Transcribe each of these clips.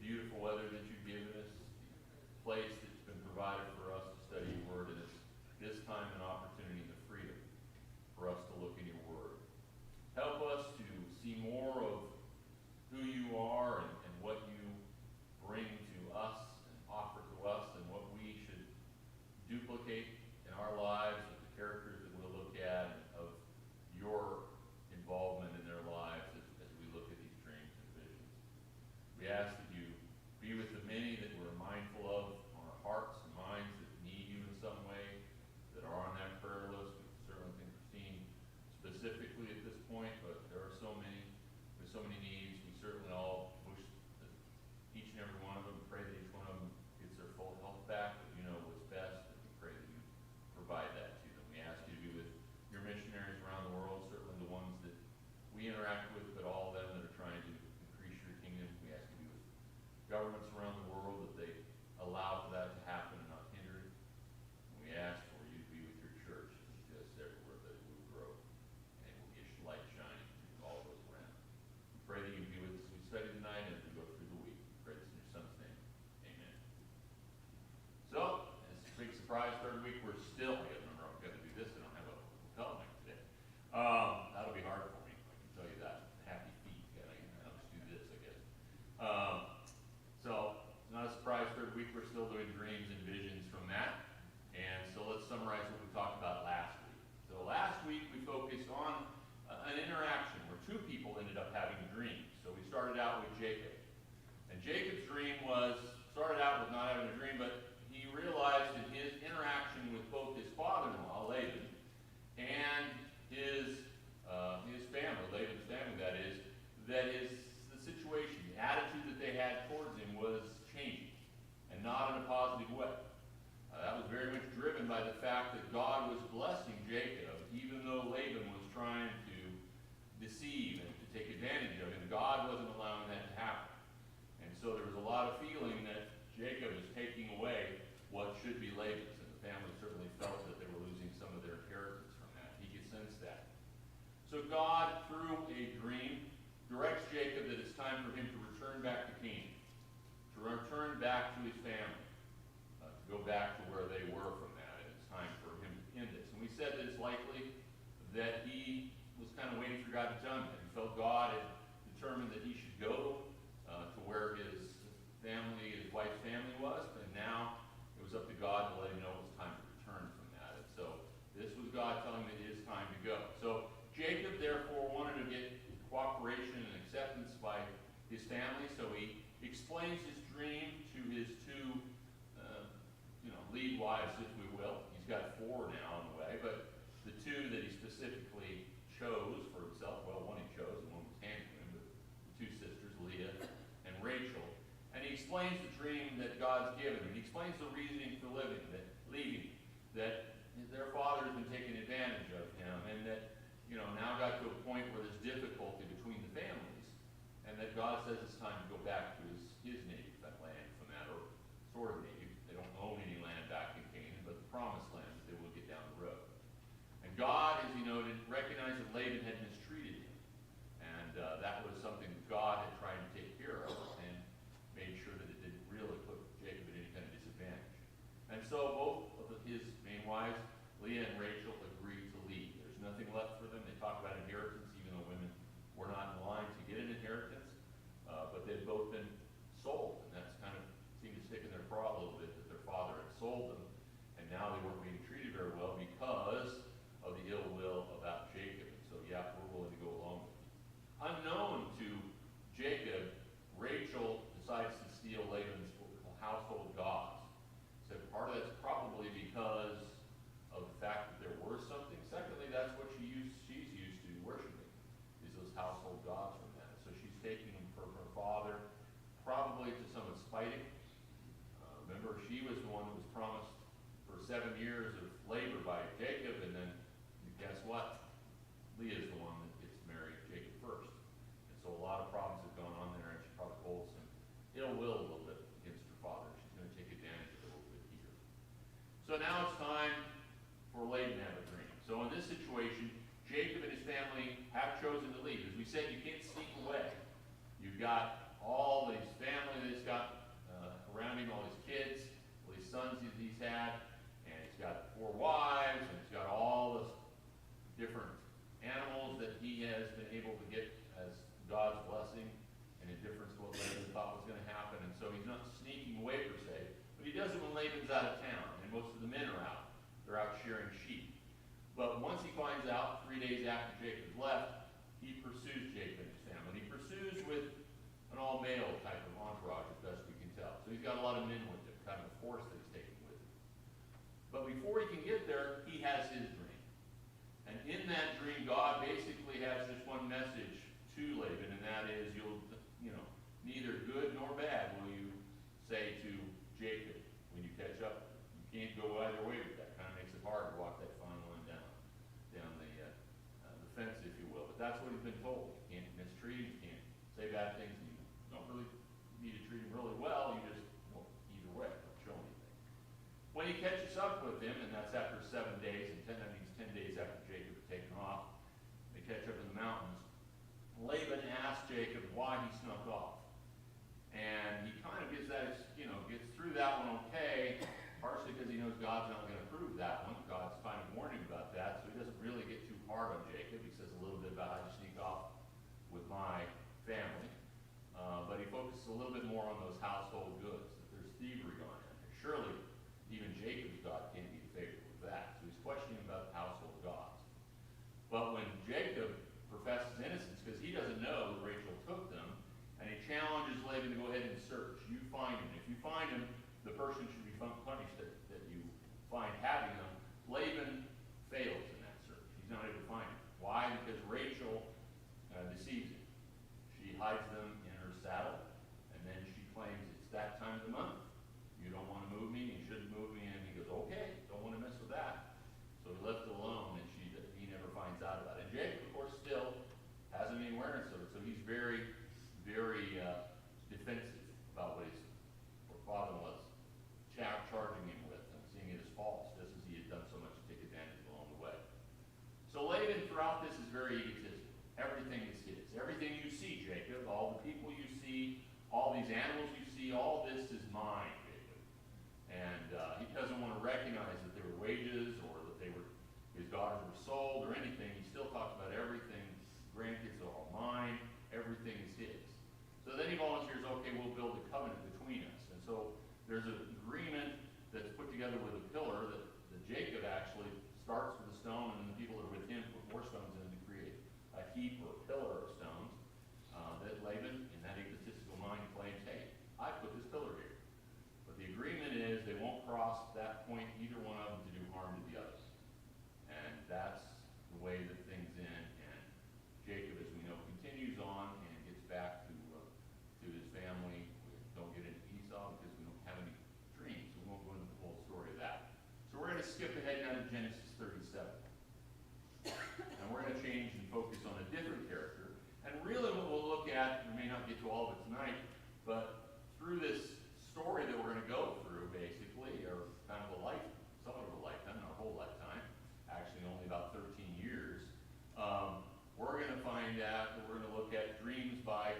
beautiful weather that you've given us, the place that's been provided for us to study your word, and it's this time an opportunity and the freedom for us to look in your word. Help us to see more of who you are and what you bring to us and offer to us, and what we should duplicate in our lives, with the characters that we'll look at, and of your involvement in their lives as we look at these dreams and visions. We ask that you be with the many that we're mindful of on our hearts and minds that need you in some way, that are on that prayer list. We certainly think Christine specifically at this point, but there are so many, with so many needs. We certainly all wish that each and every one of them, pray that each one of them gets their full health back, but you know what's best, and we pray that you provide that to them. We ask you to be with your missionaries around the world, certainly the ones that we interact with, but all of them that are trying to increase your kingdom. We ask you to be with governments around the world, that they allow for that to happen and not hinder it. And we ask for you to be with your church, just everywhere that it will grow, and it will be a light shining to all those around. We pray that you be with us as we study tonight and as we go through the week. We pray this in your son's name. Amen. So, as a big surprise, third week, we're still, I gotta remember I'm going to do this, I don't have a hotel night today. That'll be hard for me, I can tell you that. Happy feet, I'll just do this, I guess. So, not a surprise, third week, we're still doing dreams and visions from that. And so let's summarize what we talked about last week. So last week we focused on an interaction where two people ended up having dreams. So we started out with Jacob. And Jacob's dream started out with not having a dream, but he realized in his interaction with both his father-in-law, Laban, and his family, Laban's family that is, the situation, the attitude that they had towards him was changing, and not in a positive way. That was very much driven by the fact that God was blessing Jacob, even though Laban was trying to deceive and to take advantage of him. God wasn't allowing that to happen. And so there was a lot of feeling that Jacob was taking away what should be Laban's, and the family certainly felt that they were losing some of their inheritance from that. He could sense that. So God, through a dream, directs Jacob that it's time for him to return back to Canaan, to return back to his family, to go back to where they were from that, and it's time for him to end this. And we said that it's likely that he was kind of waiting for God to tell him that. He felt God had determined that he should go to where his family, his wife's family was, and now it was up to God to let him know it was time to return from that. And so this was God telling him that it is time to go. So Jacob, therefore, wanted to get cooperation and acceptance by his family, so he explains his dream to his two lead wives, if we will. He's got four now on the way, but the two that he specifically chose for himself, well, one he chose and one was handed to him, but the two sisters, Leah and Rachel. And he explains the dream that God's given him. He explains the reasoning for leaving, that their father has been taking advantage of him, and that now got to a point where there's difficulty between the families, and that God says it's time to go back to his native land from that, or sort of native. They don't own any land back in Canaan, but the promised land that they will get down the road. And God, as he noted, recognized that Laban had mistreated him, and that was something that God had tried to take care of, and made sure that it didn't really put Jacob at any kind of disadvantage. And so both of his main wives, Leah and Rachel, agreed to leave. There's nothing left for them. They talk about inheritance, even though women were not in line to get an inheritance, but they'd both been sold, and that's kind of seemed to stick in their craw a little bit, that their father had sold them, and now they weren't being treated very well because of the ill will about Jacob. And so, yeah, we're willing to go along with it. Unknown to Jacob, Rachel decides to steal Laban's household gods. So part of that's probably because of the fact that there were something. Secondly, that's what she's used to worshiping, is those household gods from that. So she's taking them from her father, probably to some spiting. Remember, she was the one that was promised for 7 years of labor by Jacob, and then guess what? Leah is the one that gets married Jacob first. And so a lot of problems have gone on there, and she probably holds some ill will a little bit against her father. She's going to take advantage of it a little bit here. So now it's time for Laban to have a dream. So in this situation, Jacob and his family have chosen to leave. As we said, you can't sneak away. You've got all these family that's got sons he's had, and he's got 4 wives, and he's got all the different animals that he has been able to get as God's blessing and indifference to what Laban thought was going to happen. And so he's not sneaking away per se, but he does it when Laban's out of town, and most of the men are out. They're out shearing sheep. But once he finds out, 3 days after Jacob's left, he pursues Jacob and his family. He pursues with an all-male type of entourage, as best we can tell. So he's got a lot of men with him, kind of a force that he's taking with him. But before he can get there, he has his dream. And in that dream, God basically has this one message to Laban, and that is, neither good nor bad will you say to Jacob when you catch up. You can't go either way with that. Kind of makes it hard to walk that fine line down the fence, if you will. But that's what he's been told. You can't mistreat him, you can't say bad things, and you don't really need to treat him really well. You just, either way, don't show anything. When he catches up with him, and that's after 7 days, and 10 days after Jacob had taken off, they catch up in the mountains. Laban asked Jacob why he snuck off. And he kind of gets through that one okay, partially because he knows God's not going to approve that one. God's kind of warning about that, so he doesn't really get too hard on Jacob. He says a little bit about how you sneak off with my family. But he focuses a little bit more on those household goods, that there's thievery going on there. Surely, even Jacob's God can't be in favor with that. So he's questioning about household gods. But when Jacob professes innocence, because he doesn't know that Rachel took them, and he challenges Laban to go ahead and search. You find him. If you find him, the person should be punished that you find having them. Laban fails in that search. He's not able to find him. Why? Because Rachel deceives him. She hides them in her saddle, and then she claims it's that time of the month. You don't want to move me. You shouldn't move me. And he goes, okay, don't want to mess with that. So he left it alone, and he never finds out about it. And Jacob, of course, still has any awareness of it. So he's very, very defensive about what his father-in-law was charging him with, and seeing it as false, just as he had done so much to take advantage along the way. So Laban, throughout this, is very egotistical. Everything is his. Everything you see, Jacob, all the people you see, all these animals you see, all this is mine, Jacob. And he doesn't want to recognize that they were wages, or that his daughters were sold, or anything. He still talks about everything. Grandkids are all mine. Everything is his. So then he volunteers, okay, we'll build a covenant between us. And so there's an agreement that's put together with a pillar that Jacob actually starts with a stone, and then the people that are with him put more stones in to create a heap or a pillar of stones that Laban, in that egotistical mind, claims, hey, I put this pillar here. But the agreement is they won't cross that point, either one of them, to do harm to the other. And that's the way that things end. And Jacob, as we know, continues on and gets back to his family. We don't get into Esau because we don't have any dreams. We won't go into the whole story of that. So we're going to skip ahead now to Genesis 37. And we're going to change and focus on a different character. And really what we'll look at, we may not get to all of it tonight, but through this story that we're going to go through, basically, or kind of somewhat of a lifetime, not a whole lifetime, actually only about 13 years, we're going to find out that we're going to look at dreams by,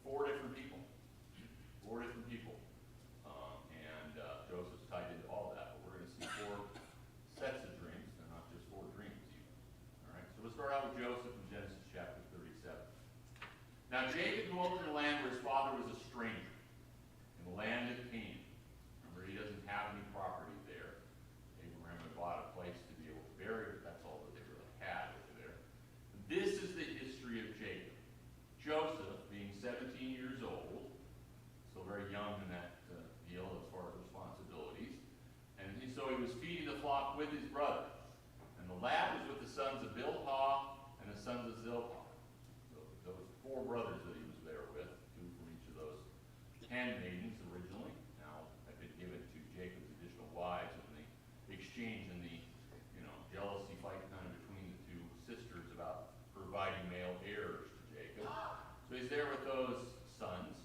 4 different people. 4 different people. And Joseph's tied into all that, but we're going to see 4 sets of dreams, and not just 4 dreams even. All right, so we'll start out with Joseph in Genesis chapter 37. Now Jacob dwelt in a land where his father was a stranger, in the land of Canaan. Remember, he doesn't have any property there. Abraham had bought a place to be able to bury it. That's all that they really had over there. This is the history of Jacob. Joseph, being 17 years old, still very young in that deal as far as responsibilities, and so he was feeding the flock with his brother. And the lad was with the sons of Bilhah and the sons of Zilpah. So those 4 brothers that he was there with, 2 from each of those handmaidens originally. Now have been given to Jacob's additional wives in the exchange and the jealousy fight kind of between the 2 sisters about providing male heirs to Jacob. So he's there with those sons,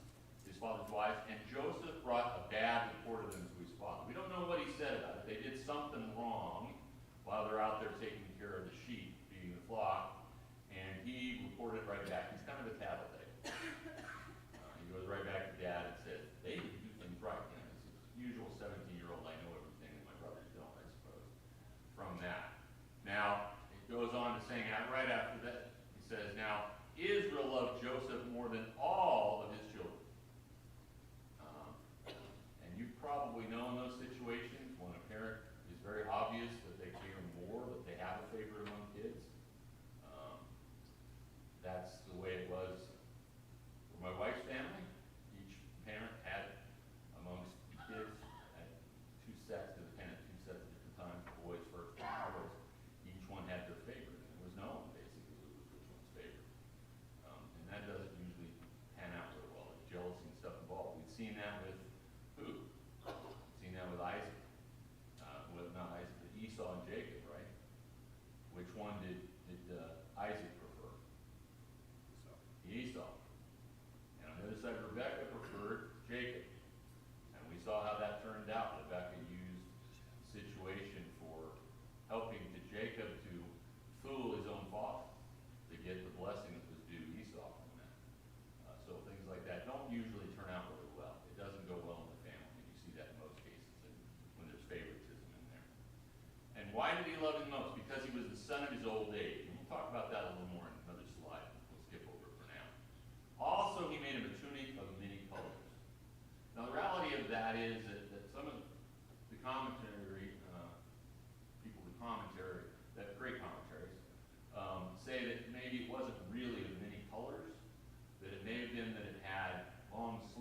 his father's wives, and Joseph brought a bad report of them to his father. We don't know what he said about it. They did something wrong while they're out there taking care of the sheep, feeding the flock, and he reported right back. He's kind of a tattletale. He goes right back to dad and says, they didn't do things right. It's his usual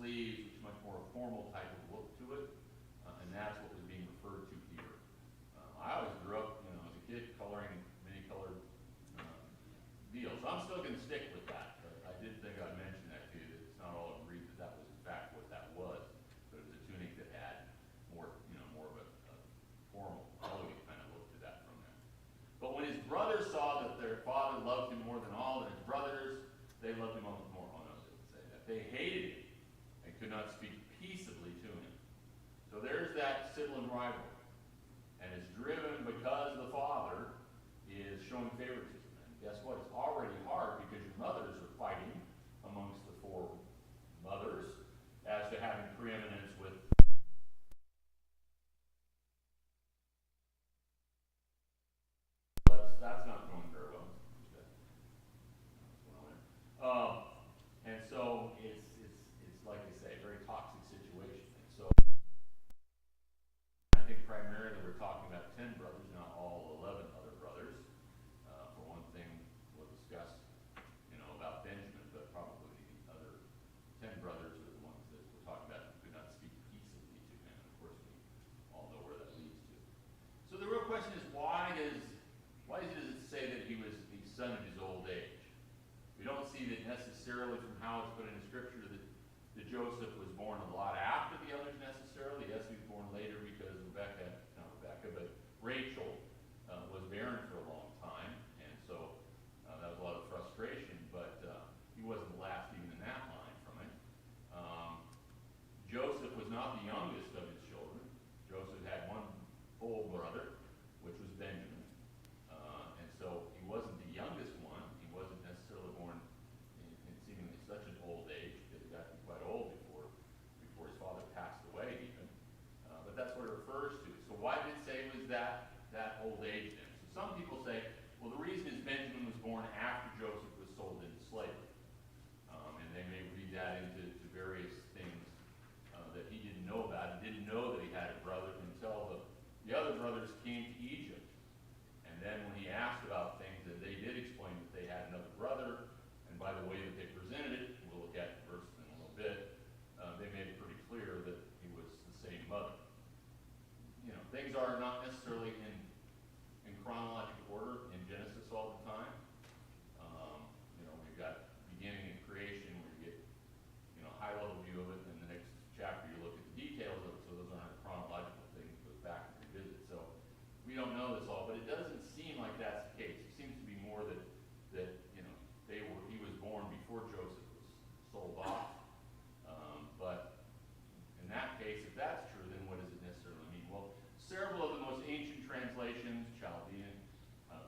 sleeves, which is much more a formal type of look to it, and that's what was being referred to here. I always grew up, as a kid, coloring many-colored deals. So I'm still going to stick with that. But I did think I'd mention that to you, that it's not all agreed that that was in fact what that was, but it was a tunic that had more of a formal, elegant kind of look to that from them. But when his brothers saw that their father loved him more than all of his brothers, they loved him more. Oh no, it didn't say that. They hated him and could not speak peaceably to him. So there's that sibling rivalry. And it's driven because the father is showing favoritism. And guess what? It's already hard because your mothers are fighting amongst the four mothers as to having preeminence with. That's not going very well. And so it's like I say, a very toxic situation. And so I think primarily we're talking about 10 brothers, not all 11 other brothers. For one thing, we'll discuss, about Benjamin, but probably the other 10 brothers are the ones that we're talking about who could not speak peaceably to him. And of course, we all know where that leads to. So the real question is, why does it say that he was the son of his old age? We don't see that necessarily from how it's put in Scripture that Joseph was born a lot after the others necessarily. Yes, he was born later because Rachel was barren for a long time, and so that was a lot of frustration, but he wasn't the last even in that line from it. Joseph was not the youngest of his children. Joseph had one full brother, which was Benjamin, and so he wasn't the youngest one. He wasn't necessarily born in seemingly such an old age, because he got to be quite old before his father passed away even. But that's what it refers to. So why did it say it was that old age then? So some people say, well, the reason is Benjamin was born after Joseph was sold into slavery. And they may read that into various things that he didn't know about. He didn't know that he had a brother until the other brothers came to Egypt. And then when he asked about things, that they did explain that they had another brother, and by the way that they presented it, we'll look at the verse in a little bit, they made it pretty clear that he was the same mother. Things are not necessarily in chronological order in Genesis all the time. We've got beginning and creation where you get, high-level view of it, and the next chapter you look at the details of it, so those aren't chronological things. It goes back and revisit. So we don't know this all, but it doesn't seem like that's the case. It seems to be more that he was born before Joseph was sold off. But in that case, if that's true, then what does it necessarily mean? Well, several of the most ancient translations, Chaldean,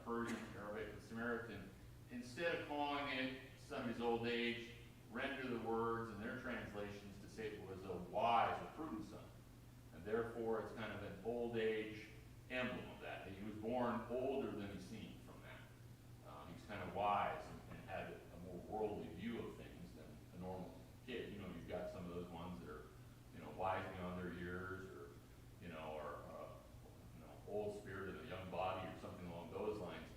Persian, Arabic, and Samaritan, instead of calling it son of his old age, render the words in their translations to say it was a wise or prudent son. And therefore, it's kind of an old age emblem of that. He was born older than he seemed from that. He's kind of wise and had a more worldly view of things than a normal kid. You've got some of those ones that are, wise beyond their years, or, old spirit in a young body, or something along those lines.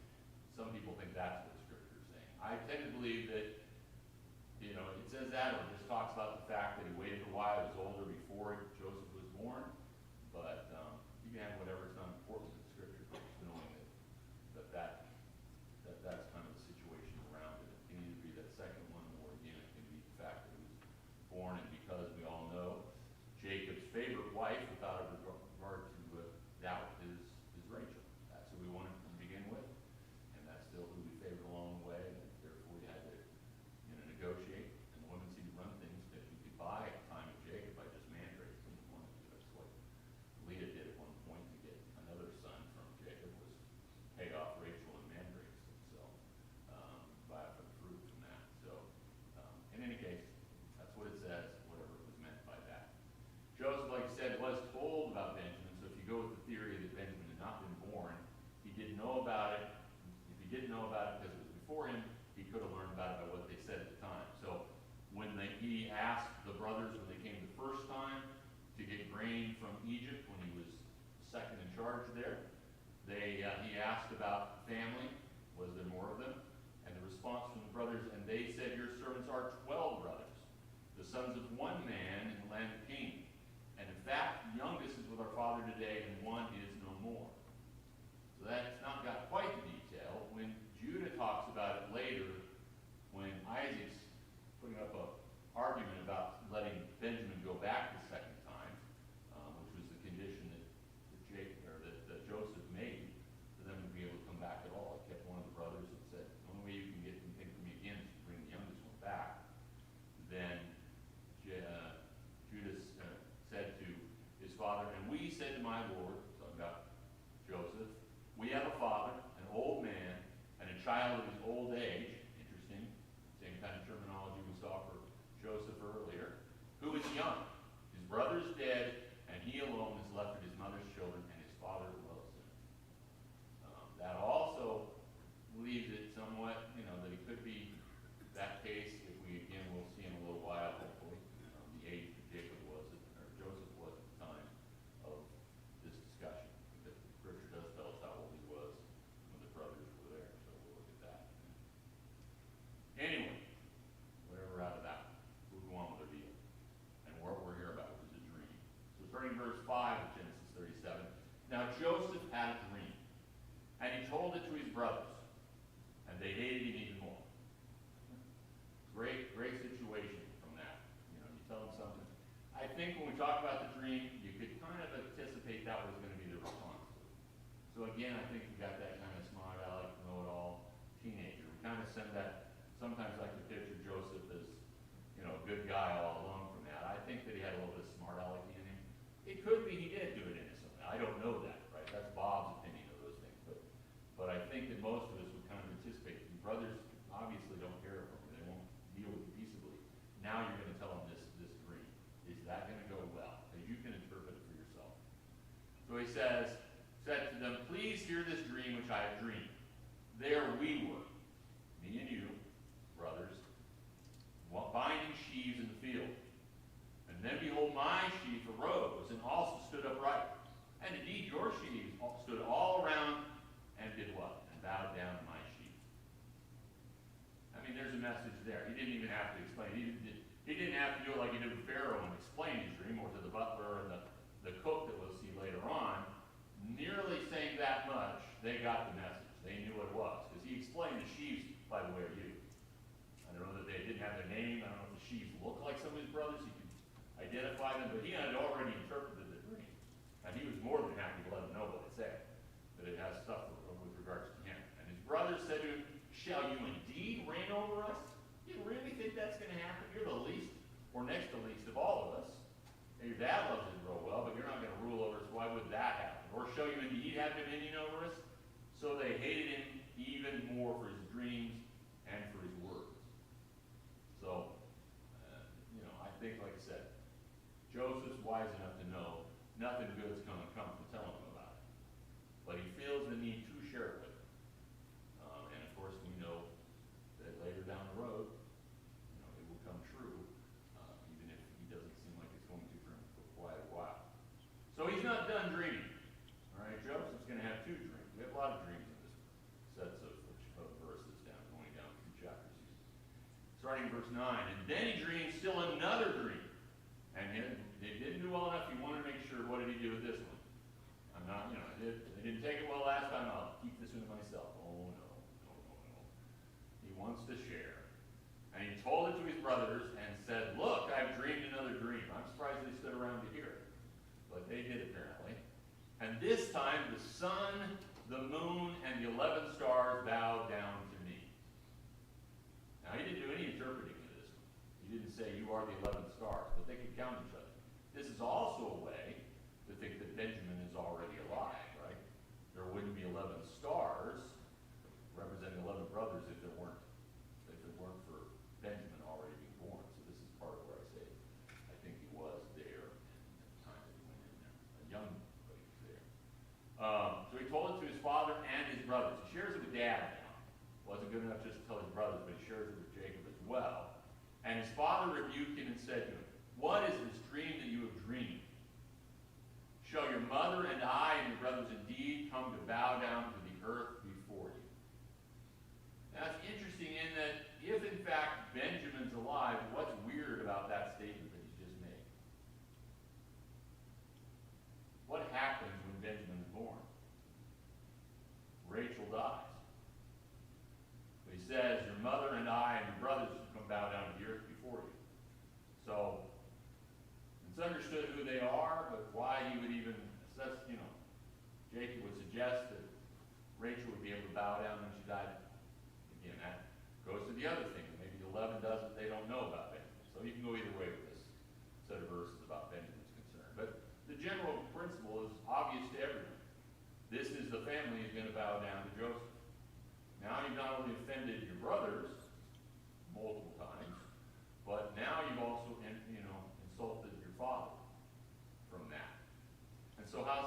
Some people think that's what Scripture is saying. I tend to believe that, it says that, or it just talks about the fact that he waited a while, he was older before Joseph was born. But you can have whatever, it's not important in Scripture, but just knowing that's kind of the situation around it. It can either be that second one, or again, it can be the fact that he was born, and because we all know Jacob's favorite wife, without regard to doubt, is Rachel. That's who we wanted to begin with, and that's still who we favored along the way. And therefore, we had to negotiate, and the women seemed to run things that you could buy at the time of Jacob by just mandrakes when you wanted to. That's what Leah did at one point to get another son from Jacob, was pay off Rachel and mandrakes, and so buy up the fruit from that. So in any case, that's what it says, whatever was meant by that. Joseph, like I said, was told about Benjamin. So if you go with the theory that Benjamin had not been born, he didn't know about it. If he didn't know about it because it was before him, he could have learned about it by what they said at the time. So when he asked the brothers, when they came the first time to get grain from Egypt, when he was second in charge there, he asked about family. Was there more of them? And the response from the brothers, and they said, your servants are 12 brothers, the sons of one man, young. His brother is dead, and he alone is left with his mother's children, and his father dwells in it. That also leaves it somewhat, that he could be that case if we, again, we'll see in a little while, hopefully, the age that Jacob was, or Joseph was at the time of this discussion. The scripture does tell us how old he was when the brothers were there, so we'll look at that. Anyway, whatever out of that, we'll go on with our deal. And what we're here about is a dream. So starting in verse 5 of Genesis 37. Now Joseph had a dream, and he told it to his brothers, and they hated him even more. Great situation from that. You tell them something. I think when we talk about the dream, you could kind of anticipate that was going to be the response to it. So again, I think we got that kind of smart aleck, know-it-all teenager. We kind of send that, sometimes like to picture Joseph as, a good guy all alone from that. I think that he had a little bit of smart aleck in him. It could be he did do it innocently. I don't know that, right? That's Bob's opinion of those things. But I think that most of us would kind of anticipate. The brothers obviously don't care for him. They won't deal with it peaceably. Now you're going to tell them this dream. Is that going to go well? Because you can interpret it for yourself. So he said to them, please hear this dream which I have dreamed. There we were, me and you, brothers, binding sheaves in the field. And then behold, my sheaf arose and also stood upright. And indeed your sheaves stood all around and did what? And bowed down to my sheaf. I mean, there's a message there. He didn't even have to explain. He didn't have to do it like he did with Pharaoh and explain his dream, or to the butler and the cook that we'll see later on. Nearly saying that much, they got the message. They knew what it was. Because he explained the sheaves, by the way, are you. I don't know that they didn't have their name. I don't know if the sheaves looked like some of his brothers. He could identify them, but he had already interpreted the dream. And he was more than happy to let them know what it said. That it has stuff with regards to him. And his brothers said to him, shall you indeed reign over us? You really think that's going to happen? You're the least, or next to least of all of us. And your dad loves us real well, but you're not going to rule over us. Why would that happen? Or shall you indeed have dominion over us? So they hated him even more for his dreams and for his words. So, I think, like I said, Joseph's wise enough to know nothing good's going to come from telling him about it. But he feels the need to share it with him. And of course, we know that later down the road, it will come true, even if he doesn't seem like it's going to for him for quite a while. So he's not done dreaming. All right, Joseph's going to have two dreams. We have a lot of dreams in this sets of verses going down 2 chapters. Starting in verse 9, and then he dreamed still another dream. And they didn't do well enough. He wanted to make sure, what did he do with this one? I'm not, they didn't take it well last time. I'll keep this one to myself. Oh, no. He wants to share. And he told it to his brothers and said, look, I've dreamed another dream. I'm surprised they stood around to hear it. But they did, apparently. And this time, the sun, the moon, and the 11 stars bowed down to me. Now, he didn't do any interpreting of this one. He didn't say, you are the 11 stars, but they could count each other. This is also a way to think that Benjamin is already alive, right? There wouldn't be 11 stars representing 11 brothers if it weren't for Benjamin already being born. So this is part of where I say, I think he was there at the time that he went in there. A young, but he was there. So he told it to his father and his brothers. He shares it with Dad now. Wasn't good enough just to tell his brothers, but he shares it with Jacob as well. And his father rebuked him and said to him, what is this dream that you have dreamed? Shall your mother and I and your brother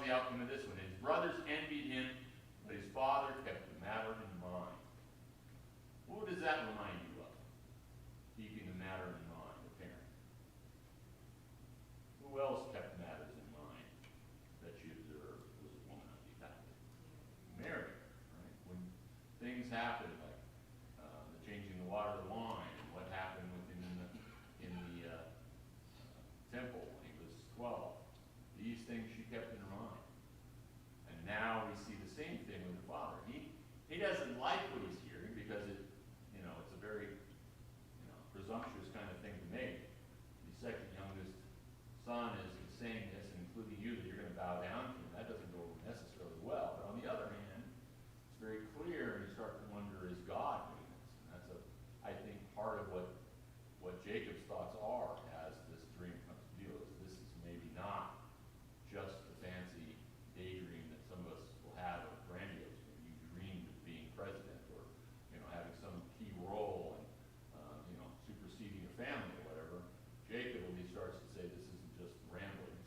the outcome of this one? His brothers envied him, but his father kept the matter in mind. What does that remind you of? Keeping the matter in mind, the parent. Who else kept matters in mind that you observed was a woman undetected? Mary, right? When things happen, like the changing the water to wine, and what happened with him in the temple when he was 12. These things she kept in her mind. And now we see the same thing with the father. He doesn't like what he's hearing because it's a very, presumptuous kind of thing to make. The second youngest son is saying this, and including you, that you're going to bow down to him. That doesn't go over necessarily well. But on the other hand, it's very clear, and you start to wonder, is God doing this? And that's, I think, part of what Jacob's thoughts are as this dream comes to deal is this is maybe not just the fancy daydream that some of us will have of grandiose. You dreamed of being president or, having some key role and, superseding a family or whatever. Jacob, when he starts to say this isn't just ramblings,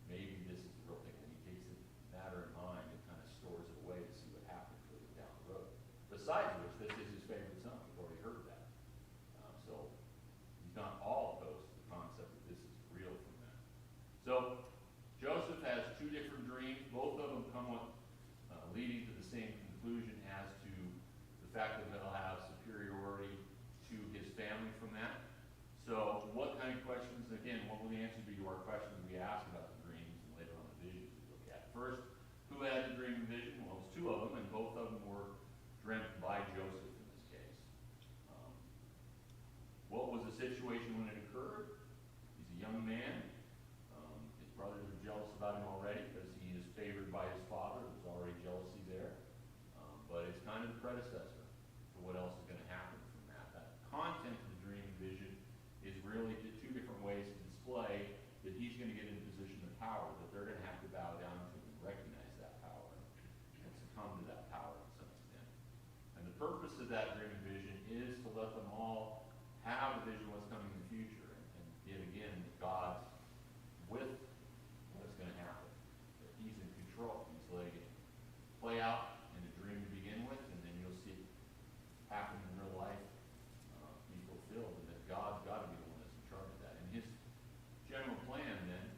maybe this is the real thing, and he takes the matter in mind and kind of stores it away to see what happens further down the road. Besides which, this is his favorite son. We've already heard that. So he's not all opposed to the concept that this is real from that. So Joseph has two different dreams. Both of them come leading to the same conclusion as to the fact that he'll have superiority to his family from that. So what kind of questions, again, what will the answer be to our questions we ask about the dreams and later on the visions we look at? First, who had the dream and vision? Well, it's two of them, and both of them were dreamt by Joseph in this case. What was the situation when it occurred? He's a young man. His brothers are jealous about him already because he is favored by his father. There's already jealousy there. But it's kind of the predecessor to what else is going to happen from that. That content of the dream and vision is really two different ways to display that he's going to get in a position of power, that they're going to have to bow down to him and recognize that power and succumb to that power to some extent. And the purpose of that dream and vision is to let them all have a vision of what's coming in the future, and yet again, God's with what's going to happen. That he's in control. He's letting it play out in a dream to begin with, and then you'll see it happen in real life, be fulfilled, and that God's got to be the one that's in charge of that. And his general plan then,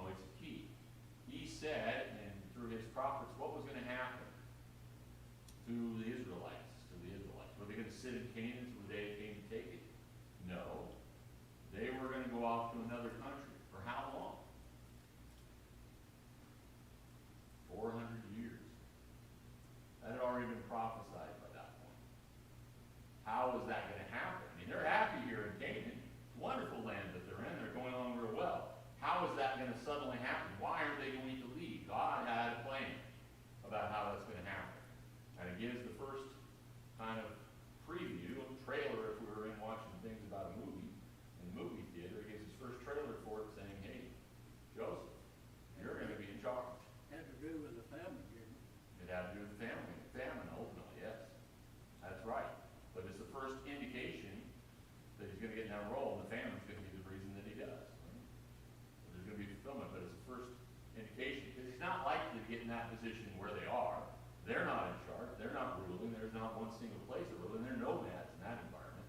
it's key. He said, and through his prophets, what was going to happen to the Israelites. Were they going to sit in Canaan until the day it came to take it? No. They were going to go off to another country. For how long? 400 years. That had already been prophesied by that point. How is that going to happen? I mean, they're happy here in Canaan. Wonderful land that they're in. They're going along real well. How is that going to suddenly happen? Why are they going to leave? God had a plan about how that's going to happen. And it gives the first kind of preview, trailer, if we were in watching things about a movie, in the movie theater, it gives his first trailer for it saying, hey, Joseph, you're going to be in charge. Had to do with the family, didn't it? It had to do with family, famine ultimately, yes. That's right. But it's the first indication that he's going to get in that role, and the famine's going to be the reason that he does. Right? So there's going to be fulfillment, but it's the first indication, because he's not likely to get in that position where they are. They're not in charge. They're not ruling. There's not one single place they're ruling. They're nomads in that environment.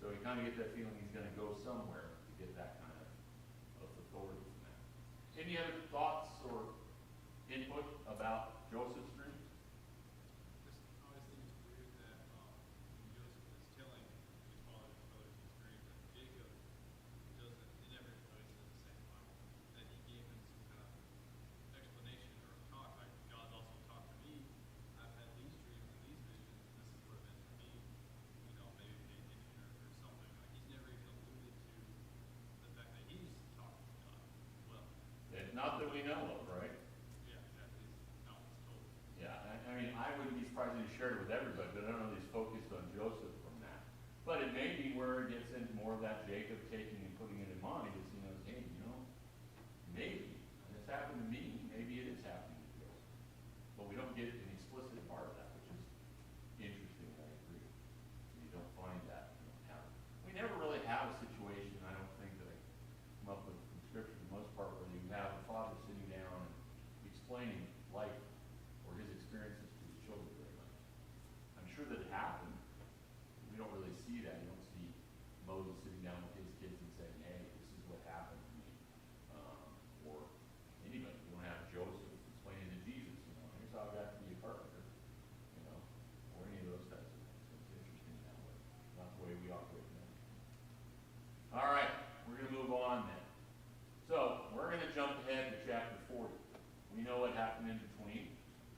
So you kind of get that feeling he's going to go somewhere to get that kind of authority from that. Any other thoughts or input about Joseph's dream? I always think it's weird that Joseph is telling his father and brothers his dream, but Jacob doesn't, he never notices at the same time that he gave him some kind of explanation or talk, like God's also talked to me. I've had these dreams and these visions, and this is what it meant for me. Maybe pay attention or something. Like he's never even alluded to the fact that he's talking to God as well. Not that we know.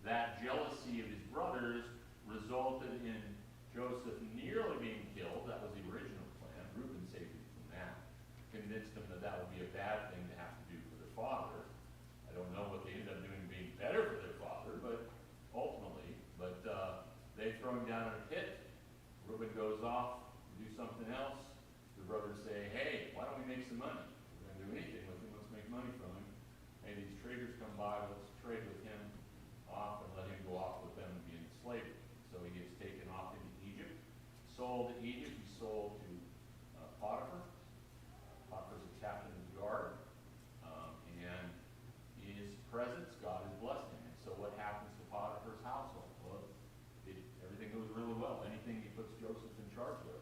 that jealousy of his brothers resulted in Joseph nearly being killed. That was the original plan. Reuben saved him from that. Convinced him that that would be a bad thing to have to do for their father. I don't know what they ended up doing being better for their father, but ultimately, they throw him down in a pit. Reuben goes off to do something else. The brothers say, hey, why don't we make some money? We're going to do anything with him. Let's make money from him. Hey, these traders come by. Let's trade with him off and let him go off with them and be in slavery. So he gets taken off into Egypt. Sold to Egypt. He's sold to Potiphar. Potiphar's a captain of the guard. And in his presence, God has blessed him. And so what happens to Potiphar's household? Well, everything goes really well. Anything he puts Joseph in charge of,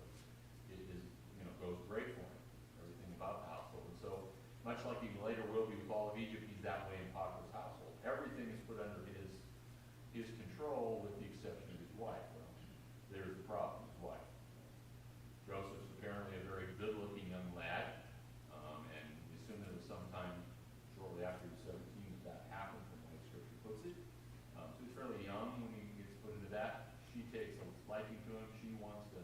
goes great for him. Everything about the household. And so, much like he later will be with all of Egypt, he's that way in Potiphar's household. Everything is put under his control with the exception of his wife. Well, there's the problem, his wife. Joseph's apparently a very good-looking young lad, and we assume that it was sometime shortly after he was 17 that happened, from the way Scripture puts it. So he's fairly young when he gets put into that. She takes a liking to him. She wants to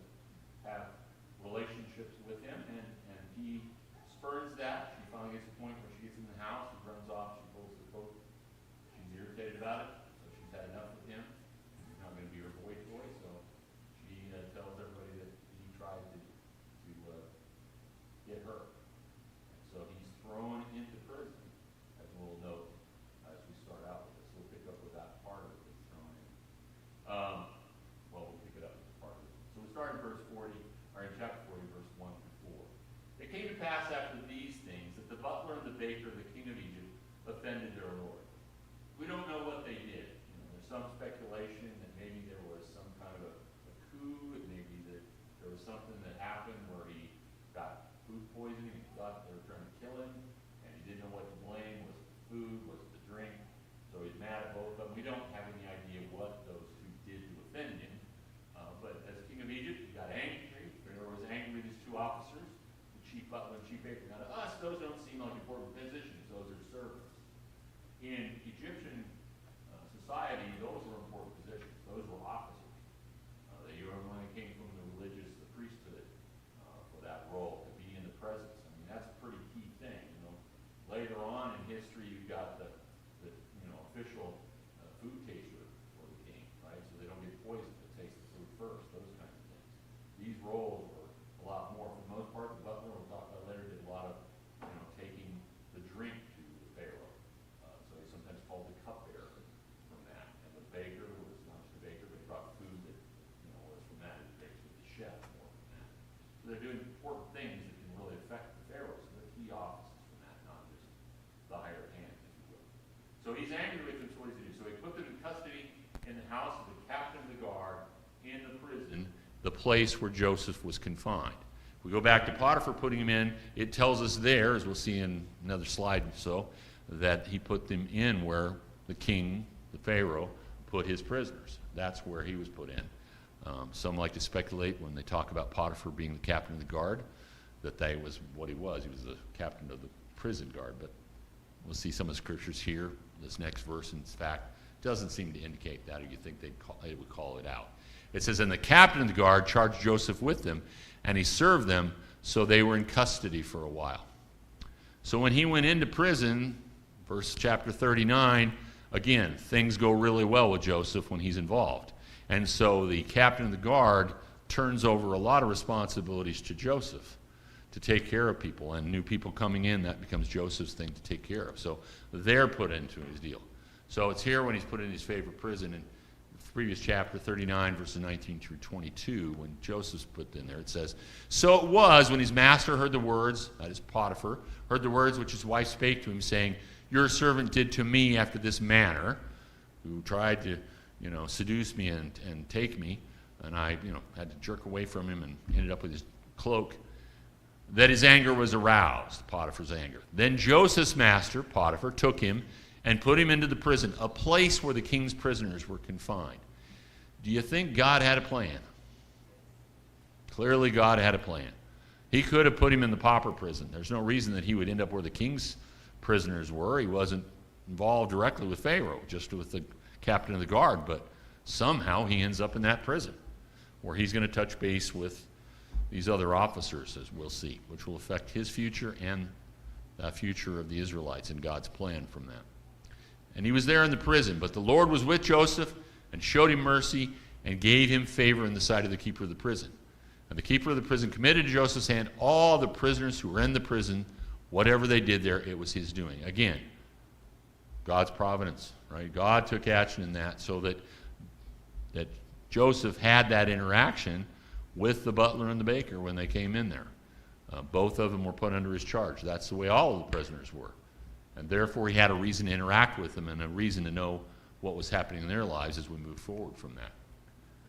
have relationships with him, and he spurns that. She finally gets to the point where she gets in the house, he runs off, she pulls the coat. She's irritated about it, so she's had enough with him. He's not going to be her boy toy, so she tells everybody that he tried to get her. So he's thrown into prison, as we'll note as we start out with this. We'll pick up with that part of it that's thrown in. We'll pick it up with part of it. So we start in verse 40. In chapter 40, verse 1 through 4. It came to pass after these things that the butler and the baker of the king of Egypt offended their lord. We don't know what they did. There's some speculation that maybe there was some kind of a coup, and maybe that there was something that happened where he got food poisoning and he thought they were trying to kill him, and he didn't know what to blame. Was it the food? Was it the drink? So he's mad at both of them. We don't have any idea what those two did to offend him. But as king of Egypt, he got angry. Was angry with his two officers, the chief butler and chief baker. Now to us, those don't seem like important positions. Those are servants. In Egyptian society, those were important positions. Those were officers. They only came from the priesthood for that role, to be in the presence. I mean, that's a pretty key thing. Later on in history, you've got the official food taster for the king, right? So they don't get poisoned. They taste the food first. Those kinds of things. These roles were a lot more. For the most part, the butler, we'll talk about later, did a lot of, taking the drink to the pharaoh. So he's sometimes called the cupbearer from that. And the baker was not just the baker, but he brought food that, was from that. He baked with the chef more from that. So they're doing important things that can really affect the pharaoh. So they're key offices from that, not just the higher hand, if you will. So he's angry with them, so what does he do? So he put them in custody in the house of the captain of the guard in the prison, the place where Joseph was confined. If we go back to Potiphar putting him in, it tells us there, as we'll see in another slide or so, that he put them in where the king, the Pharaoh, put his prisoners. That's where he was put in. Some like to speculate when they talk about Potiphar being the captain of the guard, that was what he was. He was the captain of the prison guard. But we'll see some of the scriptures here. This next verse, in fact, doesn't seem to indicate that, or you think they would call it out. It says, and the captain of the guard charged Joseph with them, and he served them, so they were in custody for a while. So when he went into prison, verse chapter 39, again, things go really well with Joseph when he's involved. And so the captain of the guard turns over a lot of responsibilities to Joseph to take care of people. And new people coming in, that becomes Joseph's thing to take care of. So they're put into his deal. So it's here when he's put in his favorite prison in the previous chapter, 39, verses 19 through 22, when Joseph's put in there. It says, so it was when his master heard the words, that is Potiphar, heard the words which his wife spake to him, saying, your servant did to me after this manner, who tried to, seduce me and take me, and I, had to jerk away from him and ended up with his cloak, that his anger was aroused, Potiphar's anger. Then Joseph's master, Potiphar, took him and put him into the prison, a place where the king's prisoners were confined. Do you think God had a plan? Clearly God had a plan. He could have put him in the pauper prison. There's no reason that he would end up where the king's prisoners were. He wasn't involved directly with Pharaoh, just with the captain of the guard, but somehow he ends up in that prison where he's going to touch base with these other officers, as we'll see, which will affect his future and the future of the Israelites and God's plan from that. And he was there in the prison, but the Lord was with Joseph and showed him mercy and gave him favor in the sight of the keeper of the prison. And the keeper of the prison committed to Joseph's hand all the prisoners who were in the prison. Whatever they did there, it was his doing. Again, God's providence, right? God took action in that so that Joseph had that interaction with the butler and the baker when they came in there. Both of them were put under his charge. That's the way all of the prisoners were. And therefore, he had a reason to interact with them and a reason to know what was happening in their lives as we move forward from that.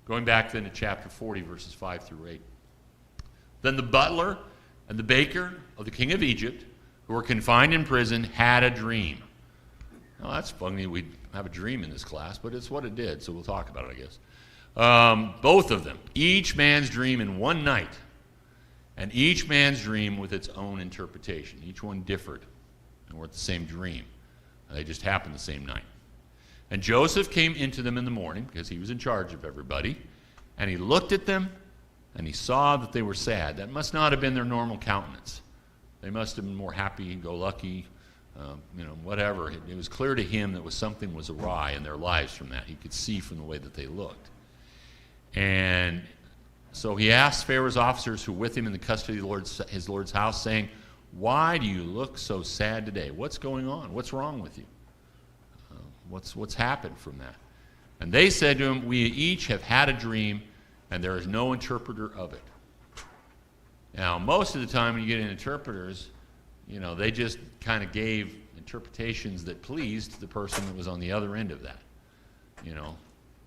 Going back then to chapter 40, verses 5 through 8. Then the butler and the baker of the king of Egypt, who were confined in prison, had a dream. Now, that's funny we'd have a dream in this class, but it's what it did, so we'll talk about it, I guess. Both of them, each man's dream in one night, and each man's dream with its own interpretation. Each one differed, and were the same dream. And they just happened the same night. And Joseph came into them in the morning, because he was in charge of everybody, and he looked at them, and he saw that they were sad. That must not have been their normal countenance. They must have been more happy-go-lucky, whatever. It was clear to him that something was awry in their lives from that. He could see from the way that they looked. And so he asked Pharaoh's officers who were with him in the custody of his Lord's house, saying, "Why do you look so sad today? What's going on? What's wrong with you? What's happened from that?" And they said to him, "We each have had a dream, and there is no interpreter of it." Now, most of the time when you get in interpreters, they just kind of gave interpretations that pleased the person that was on the other end of that,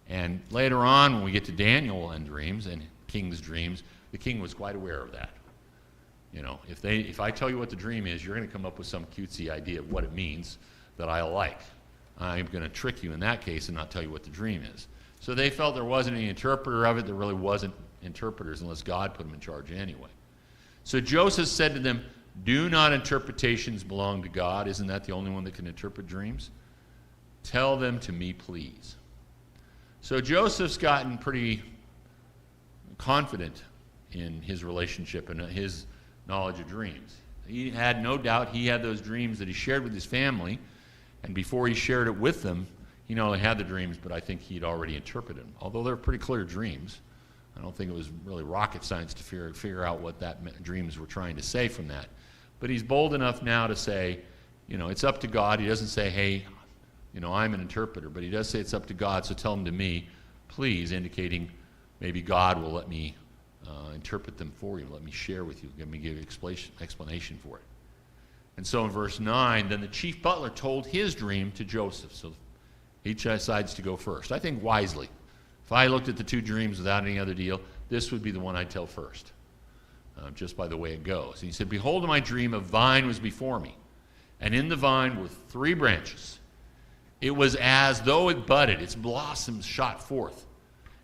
And later on, when we get to Daniel and dreams and king's dreams, the king was quite aware of that. If I tell you what the dream is, you're going to come up with some cutesy idea of what it means that I like. I'm going to trick you in that case and not tell you what the dream is. So they felt there wasn't any interpreter of it. There really wasn't interpreters unless God put them in charge anyway. So Joseph said to them, "Do not interpretations belong to God? Isn't that the only one that can interpret dreams? Tell them to me, please." So Joseph's gotten pretty confident in his relationship and his knowledge of dreams. He had no doubt he had those dreams that he shared with his family, and before he shared it with them, he not only had the dreams, but I think he'd already interpreted them. Although they're pretty clear dreams, I don't think it was really rocket science to figure out what dreams were trying to say from that. But he's bold enough now to say, it's up to God. He doesn't say, "Hey, I'm an interpreter," but he does say it's up to God, so tell them to me, please, indicating maybe God will let me interpret them for you, let me share with you, give you explanation for it. And so in verse 9, then the chief butler told his dream to Joseph. So each decides to go first. I think wisely. If I looked at the two dreams without any other deal, this would be the one I'd tell first, just by the way it goes. And he said, "Behold, in my dream, a vine was before me, and in the vine were 3 branches. It was as though it budded, its blossoms shot forth,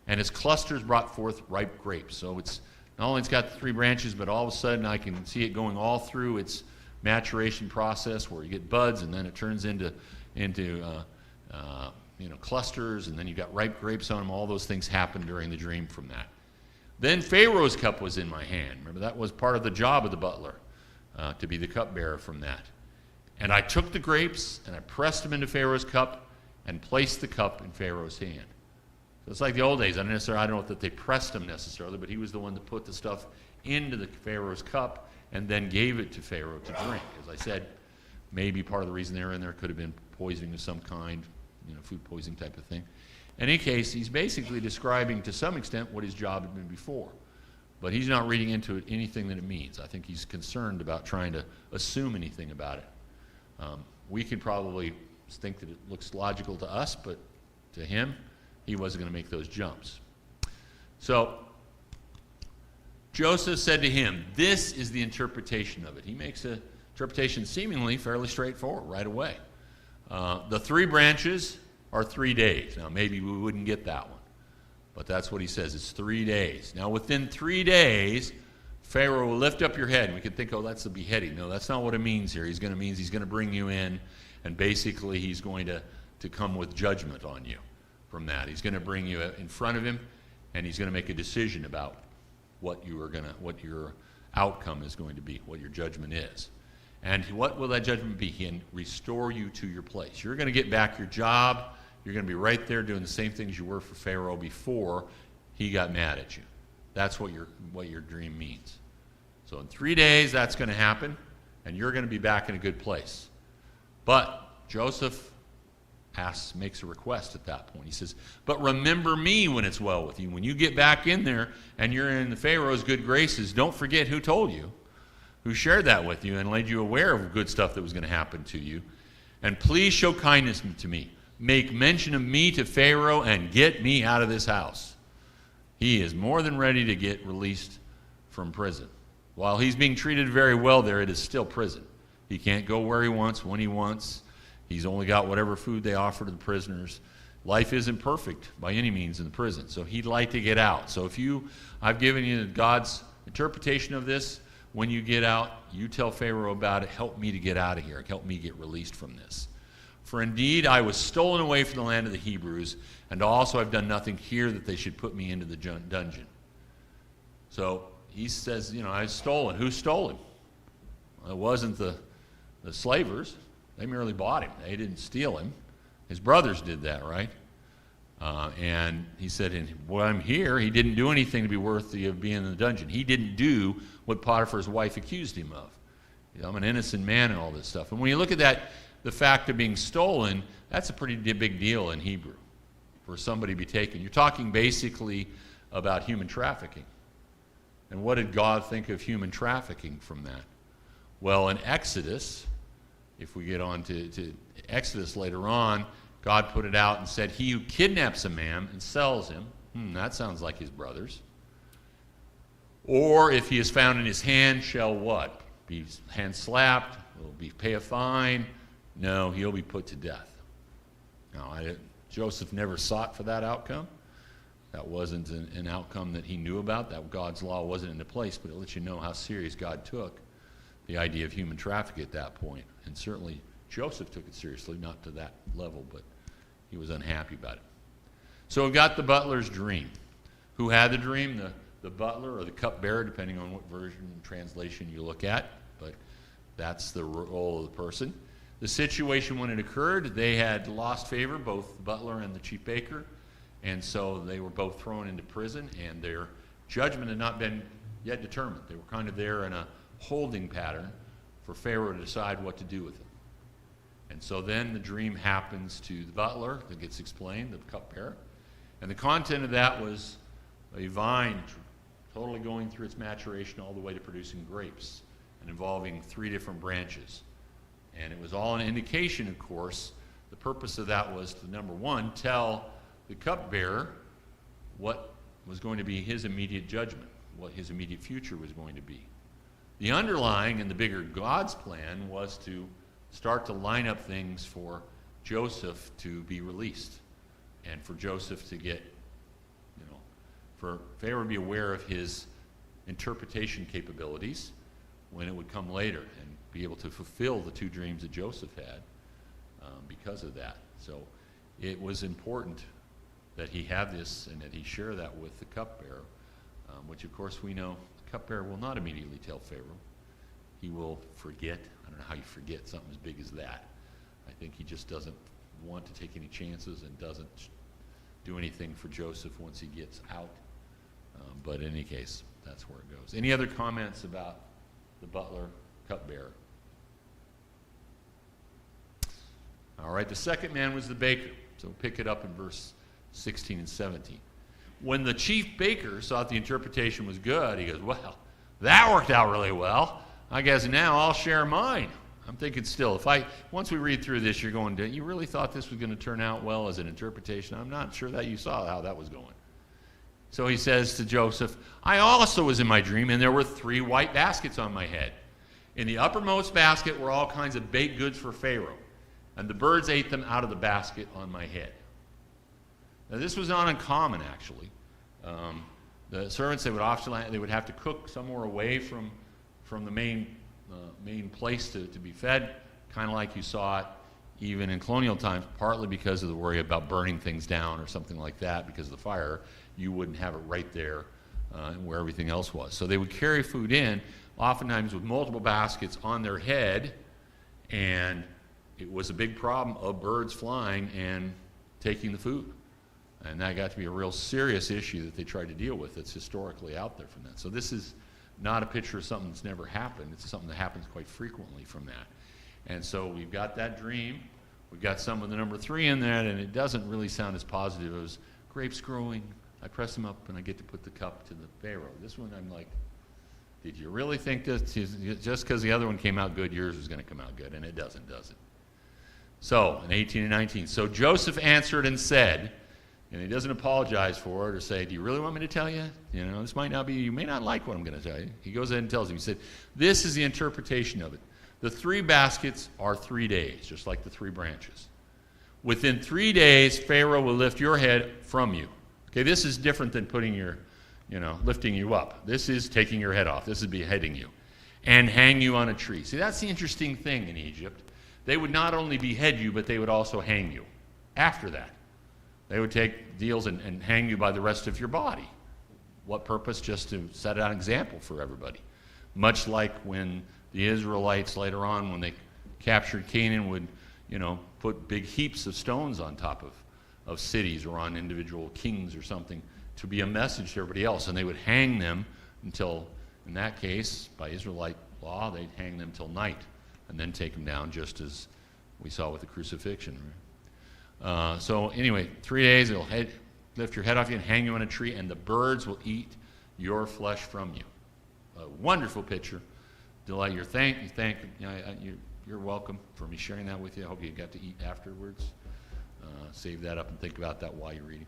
and its clusters brought forth ripe grapes." So it's not only it's got 3 branches, but all of a sudden I can see it going all through its maturation process where you get buds, and then it turns into clusters, and then you've got ripe grapes on them. All those things happen during the dream from that. Then Pharaoh's cup was in my hand. Remember, that was part of the job of the butler, to be the cupbearer from that. And I took the grapes, and I pressed them into Pharaoh's cup, and placed the cup in Pharaoh's hand. So it's like the old days. I don't know that they pressed them necessarily, but he was the one that put the stuff into the Pharaoh's cup and then gave it to Pharaoh to drink. As I said, maybe part of the reason they were in there could have been poisoning of some kind, food poisoning type of thing. In any case, he's basically describing to some extent what his job had been before. But he's not reading into it anything that it means. I think he's concerned about trying to assume anything about it. We could probably think that it looks logical to us, but to him, he wasn't going to make those jumps. So Joseph said to him, "This is the interpretation of it." He makes an interpretation seemingly fairly straightforward right away. The 3 branches are 3 days. Now, maybe we wouldn't get that one, but that's what he says. It's 3 days. Now, within 3 days, Pharaoh will lift up your head. And we could think, oh, that's the beheading. No, that's not what it means here. He's going to bring you in, and basically he's going to come with judgment on you. from that. He's going to bring you in front of him, and he's going to make a decision about what your outcome is going to be, what your judgment is. And what will that judgment be? He can restore you to your place. You're going to get back your job. You're going to be right there doing the same things you were for Pharaoh before he got mad at you. That's what your dream means. So in 3 days, that's going to happen, and you're going to be back in a good place. But Joseph makes a request at that point. He says, but remember me when it's well with you. When you get back in there and you're in the Pharaoh's good graces, don't forget who told you, who shared that with you and made you aware of good stuff that was going to happen to you. And please show kindness to me. Make mention of me to Pharaoh and get me out of this house. He is more than ready to get released from prison. While he's being treated very well there, it is still prison. He can't go where he wants, when he wants. He's only got whatever food they offer to the prisoners. Life isn't perfect by any means in the prison, so he'd like to get out. So I've given you God's interpretation of this. When you get out, you tell Pharaoh about it. Help me to get out of here. Help me get released from this. For indeed, I was stolen away from the land of the Hebrews, and also I've done nothing here that they should put me into the dungeon. So he says, I was stolen. Who stole him? Well, it wasn't the slavers. They merely bought him. They didn't steal him. His brothers did that, right? And he said, when I'm here, he didn't do anything to be worthy of being in the dungeon. He didn't do what Potiphar's wife accused him of. I'm an innocent man and all this stuff. And when you look at that, the fact of being stolen, that's a pretty big deal in Hebrew for somebody to be taken. You're talking basically about human trafficking. And what did God think of human trafficking from that? Well, in Exodus, if we get on to Exodus later on, God put it out and said, he who kidnaps a man and sells him, that sounds like his brothers. Or if he is found in his hand, shall what? Be hand slapped, pay a fine. No, he'll be put to death. Now, Joseph never sought for that outcome. That wasn't an outcome that he knew about. That God's law wasn't into place, but it lets you know how serious God took the idea of human trafficking at that point. And certainly Joseph took it seriously, not to that level, but he was unhappy about it. So we've got the butler's dream. Who had the dream? The butler or the cupbearer, depending on what version and translation you look at, but that's the role of the person. The situation when it occurred, they had lost favor, both the butler and the chief baker, and so they were both thrown into prison, and their judgment had not been yet determined. They were kind of there in a holding pattern for Pharaoh to decide what to do with them. And so then the dream happens to the butler that gets explained, the cupbearer, and the content of that was a vine totally going through its maturation all the way to producing grapes and involving 3 different branches. And it was all an indication, of course. The purpose of that was to, number one, tell the cupbearer what was going to be his immediate judgment, what his immediate future was going to be. The underlying and the bigger God's plan was to start to line up things for Joseph to be released and for Joseph to get, for Pharaoh to be aware of his interpretation capabilities when it would come later and be able to fulfill the 2 dreams that Joseph had because of that. So it was important that he have this and that he share that with the cupbearer, which of course we know the cupbearer will not immediately tell Pharaoh. He will forget. I don't know how you forget something as big as that. I think he just doesn't want to take any chances and doesn't do anything for Joseph once he gets out. But in any case, that's where it goes. Any other comments about the butler cupbearer? All right, the second man was the baker. So pick it up in verse 16 and 17. When the chief baker thought the interpretation was good, he goes, well, that worked out really well. I guess now I'll share mine. I'm thinking still, once we read through this, you're going, you really thought this was going to turn out well as an interpretation? I'm not sure that you saw how that was going. So he says to Joseph, I also was in my dream, and there were 3 white baskets on my head. In the uppermost basket were all kinds of baked goods for Pharaoh, and the birds ate them out of the basket on my head. Now this was not uncommon, actually. The servants, they would have to cook somewhere away from the main place to be fed, kind of like you saw it even in colonial times, partly because of the worry about burning things down or something like that because of the fire, you wouldn't have it right there where everything else was. So they would carry food in, oftentimes with multiple baskets on their head, and it was a big problem of birds flying and taking the food. And that got to be a real serious issue that they tried to deal with that's historically out there from that. So this is not a picture of something that's never happened. It's something that happens quite frequently from that. And so we've got that dream. We've got some of the number 3 in that, and it doesn't really sound as positive as grapes growing. I press them up, and I get to put the cup to the Pharaoh. This one, I'm like, did you really think that just because the other one came out good, yours was going to come out good? And it doesn't, does it? So, in 18 and 19, so Joseph answered and said, and he doesn't apologize for it or say, do you really want me to tell you? You know, this might not be, you may not like what I'm going to tell you. He goes ahead and tells him, he said, this is the interpretation of it. The 3 baskets are 3 days, just like the 3 branches. Within 3 days, Pharaoh will lift your head from you. Okay, this is different than putting your, lifting you up. This is taking your head off. This is beheading you. And hang you on a tree. See, that's the interesting thing in Egypt. They would not only behead you, but they would also hang you after that. They would take deals and hang you by the rest of your body. What purpose? Just to set an example for everybody. Much like when the Israelites later on, when they captured Canaan, would, put big heaps of stones on top of cities or on individual kings or something to be a message to everybody else. And they would hang them until, in that case, by Israelite law, they'd hang them till night and then take them down, just as we saw with the crucifixion. So anyway, 3 days, it'll lift your head off you and hang you on a tree, and the birds will eat your flesh from you. A wonderful picture. Delight. You're welcome for me sharing that with you. I hope you got to eat afterwards. Save that up and think about that while you're reading.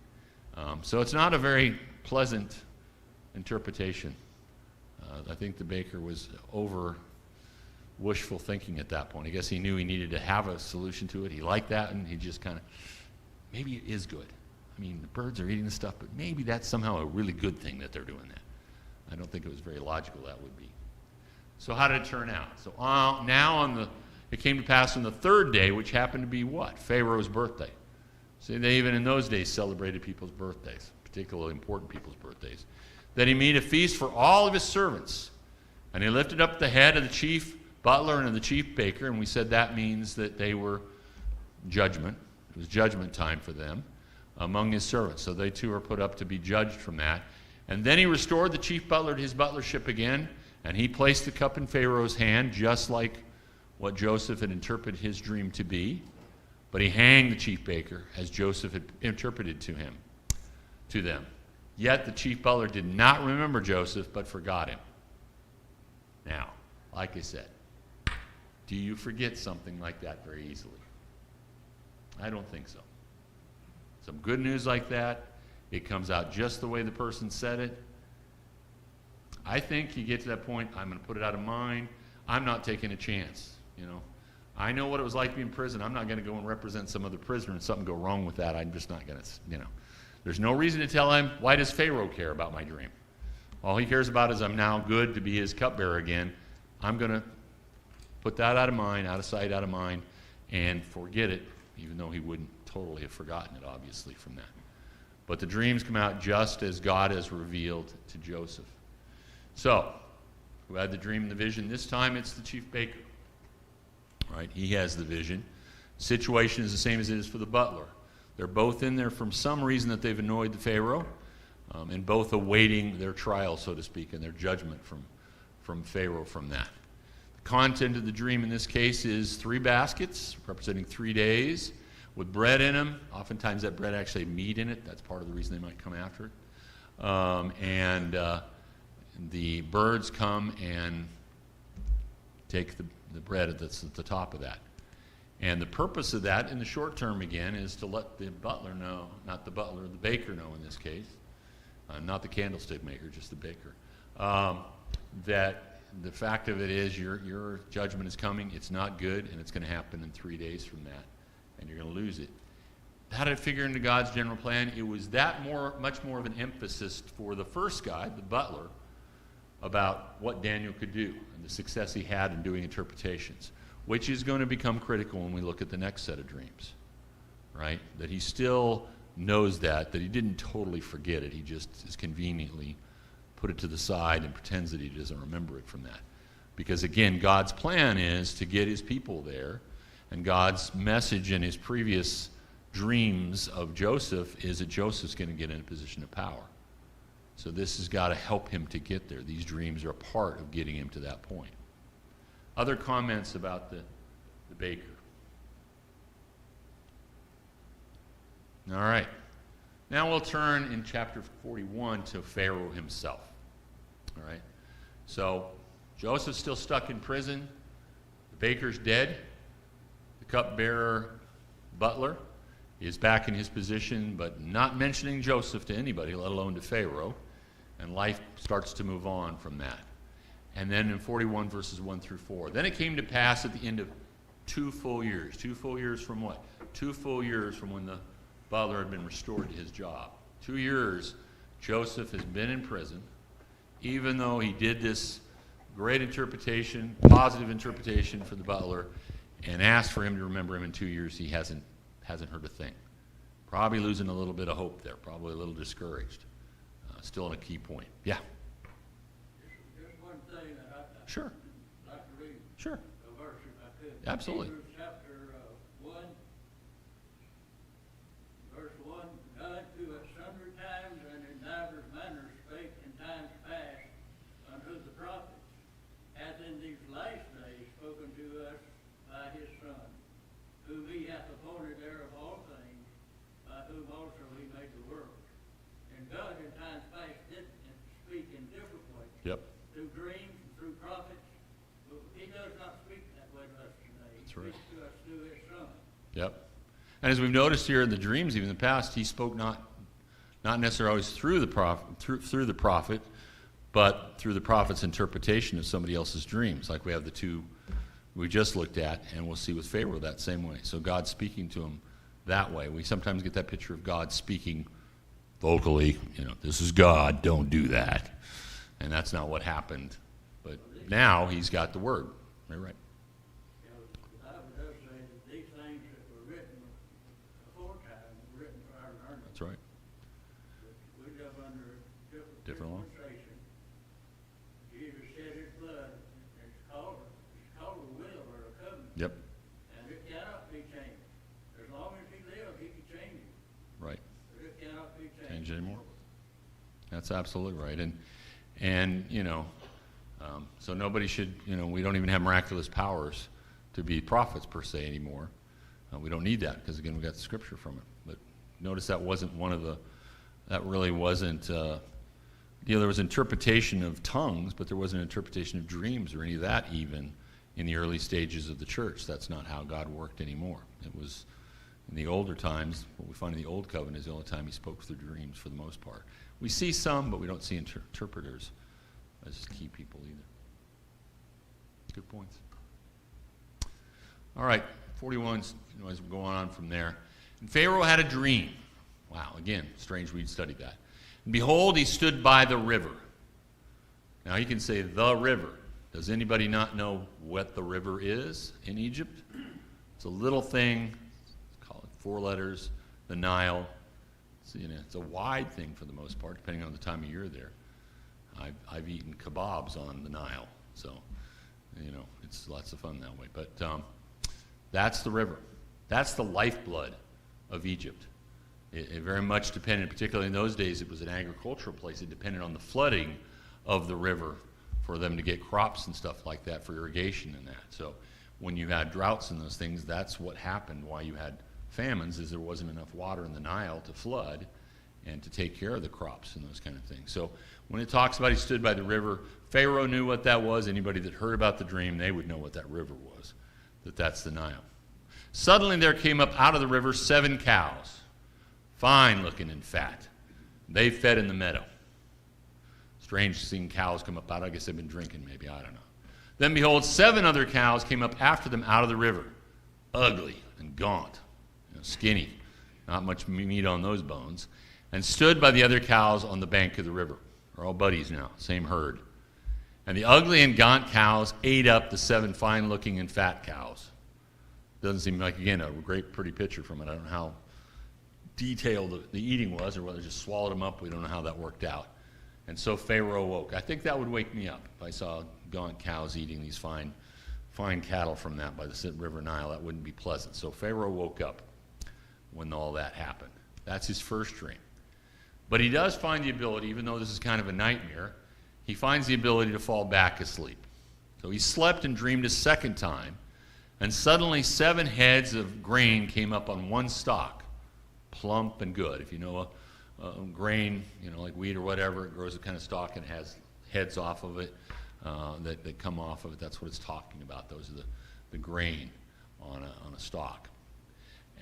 So it's not a very pleasant interpretation. I think the baker was over wishful thinking at that point. I guess he knew he needed to have a solution to it. He liked that, and he just kind of, maybe it is good. I mean, the birds are eating the stuff, but maybe that's somehow a really good thing that they're doing that. I don't think it was very logical that would be. So how did it turn out? So now it came to pass on the 3rd day, which happened to be what? Pharaoh's birthday. See, they even in those days celebrated people's birthdays, particularly important people's birthdays. That he made a feast for all of his servants. And he lifted up the head of the chief butler and of the chief baker, and we said that means that they were judgment. It was judgment time for them among his servants. So they too are put up to be judged from that. And then he restored the chief butler to his butlership again, and he placed the cup in Pharaoh's hand, just like what Joseph had interpreted his dream to be. But he hanged the chief baker as Joseph had interpreted to them. Yet the chief butler did not remember Joseph, but forgot him. Now, like I said, do you forget something like that very easily? I don't think so. Some good news like that, it comes out just the way the person said it. I think you get to that point, I'm going to put it out of mind. I'm not taking a chance, I know what it was like to be in prison. I'm not going to go and represent some other prisoner and something go wrong with that. I'm just not going to, There's no reason to tell him, why does Pharaoh care about my dream? All he cares about is I'm now good to be his cupbearer again. I'm going to put that out of mind, out of sight, out of mind, and forget it, even though he wouldn't totally have forgotten it, obviously, from that. But the dreams come out just as God has revealed to Joseph. So, who had the dream and the vision? This time it's the chief baker. Right? He has the vision. Situation is the same as it is for the butler. They're both in there from some reason that they've annoyed the Pharaoh, and both awaiting their trial, so to speak, and their judgment from Pharaoh from that. The content of the dream in this case is 3 baskets representing 3 days with bread in them. Oftentimes that bread actually had meat in it. That's part of the reason they might come after it. The birds come and take the bread that's at the top of that. And the purpose of that in the short term again is to let the butler know, not the butler, the baker know in this case, not the candlestick maker, just the baker, that the fact of it is your judgment is coming, it's not good, and it's going to happen in 3 days from that, and you're going to lose it. How did it figure into God's general plan? It was much more of an emphasis for the first guy, the butler, about what Daniel could do and the success he had in doing interpretations. which is going to become critical when we look at the next set of dreams, right? That he still knows that he didn't totally forget it. He just is conveniently put it to the side and pretends that he doesn't remember it from that. Because again, God's plan is to get his people there, and God's message in his previous dreams of Joseph is that Joseph's going to get in a position of power. So this has got to help him to get there. These dreams are a part of getting him to that point. Other comments about the baker? All right. Now we'll turn in chapter 41 to Pharaoh himself. All right. So Joseph's still stuck in prison. The baker's dead. The cupbearer butler is back in his position, but not mentioning Joseph to anybody, let alone to Pharaoh. And life starts to move on from that. And then in 41 verses 1 through 4. Then it came to pass at the end of 2 full years. 2 full years from what? 2 full years from when the butler had been restored to his job. 2 years Joseph has been in prison, even though he did this great interpretation, positive interpretation for the butler, and asked for him to remember him in 2 years. He hasn't heard a thing. Probably losing a little bit of hope there, probably a little discouraged. Still in a key point. Yeah? Just one thing that I'd Sure. like to read. Sure. A verse if I could. Absolutely. Hebrews chapter 1, verse 1. God, who at sundry times and in divers manners spake in times past unto the prophets, hath in these last days spoken to us by his Son, whom he hath appointed heir of all things, by whom also he made the world. And God in times past did speak in different ways. Yep. Through dreams, through prophets. But he does not speak that way to us today. That's right. He speaks to us through his Son. Yep. And as we've noticed here in the dreams, even in the past, he spoke not necessarily always through the prophet, but through the prophet's interpretation of somebody else's dreams, like we have the 2 we just looked at, and we'll see with Pharaoh that same way. So God's speaking to him that way. We sometimes get that picture of God speaking vocally, this is God, don't do that. And that's not what happened. But now he's got the word. Right? The Bible does say that these things that were written aforetime were written for our learning. That's right. But we live under a Different law. dispensation. Jesus shed his blood. It's called a will or a covenant. Yep. And it cannot be changed. As long as he lived, he could change it. Right. But it cannot be changed. Change anymore. That's absolutely right. And so nobody should, we don't even have miraculous powers to be prophets per se anymore. We don't need that because, again, we got the scripture from it. But notice that wasn't that really wasn't, there was interpretation of tongues, but there wasn't interpretation of dreams or any of that even in the early stages of the church. That's not how God worked anymore. It was in the older times, what we find in the Old Covenant is the only time he spoke through dreams for the most part. We see some, but we don't see interpreters as key people either. Good points. All right, 41, as we're going on from there. And Pharaoh had a dream. Wow, again, strange we'd studied that. And behold, he stood by the river. Now you can say the river. Does anybody not know what the river is in Egypt? It's a little thing, let's call it 4 letters, the Nile. It's a wide thing for the most part, depending on the time of year there. I've eaten kebabs on the Nile, so it's lots of fun that way. But that's the river. That's the lifeblood of Egypt. It very much depended, particularly in those days, it was an agricultural place. It depended on the flooding of the river for them to get crops and stuff like that for irrigation and that. So when you had droughts and those things, that's what happened. Why you had famines is there wasn't enough water in the Nile to flood and to take care of the crops and those kind of things. So when it talks about he stood by the river, Pharaoh knew what that was. Anybody that heard about the dream, they would know what that river was, that's the Nile. Suddenly there came up out of the river 7 cows, fine looking and fat. They fed in the meadow. Strange seeing cows come up out. I guess they've been drinking maybe, I don't know. Then behold, 7 other cows came up after them out of the river, ugly and gaunt, skinny, not much meat on those bones, and stood by the other cows on the bank of the river. They're all buddies now, same herd. And the ugly and gaunt cows ate up the 7 fine-looking and fat cows. Doesn't seem like, again, a great, pretty picture from it. I don't know how detailed the eating was, or whether they just swallowed them up. We don't know how that worked out. And so Pharaoh awoke. I think that would wake me up if I saw gaunt cows eating these fine cattle from that by the river Nile. That wouldn't be pleasant. So Pharaoh woke up when all that happened. That's his first dream. But he does find the ability, even though this is kind of a nightmare, he finds the ability to fall back asleep. So he slept and dreamed a second time, and suddenly 7 heads of grain came up on one stalk, plump and good. If you know a grain, like wheat or whatever, it grows a kind of stalk and has heads off of it that come off of it. That's what it's talking about. Those are the grain on a stalk.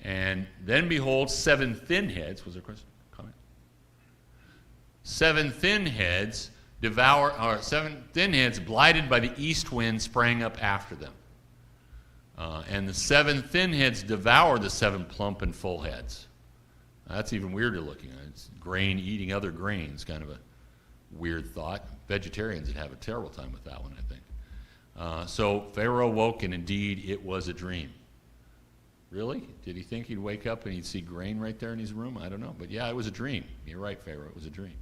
And then behold, 7 thin heads. Was there a question? Comment? 7 thin heads 7 thin heads blighted by the east wind sprang up after them. And the 7 thin heads devoured the 7 plump and full heads. That's even weirder looking. It's grain eating other grains, kind of a weird thought. Vegetarians would have a terrible time with that one, I think. So Pharaoh woke, and indeed it was a dream. Really? Did he think he'd wake up and he'd see grain right there in his room? I don't know. But yeah, it was a dream. You're right, Pharaoh. It was a dream.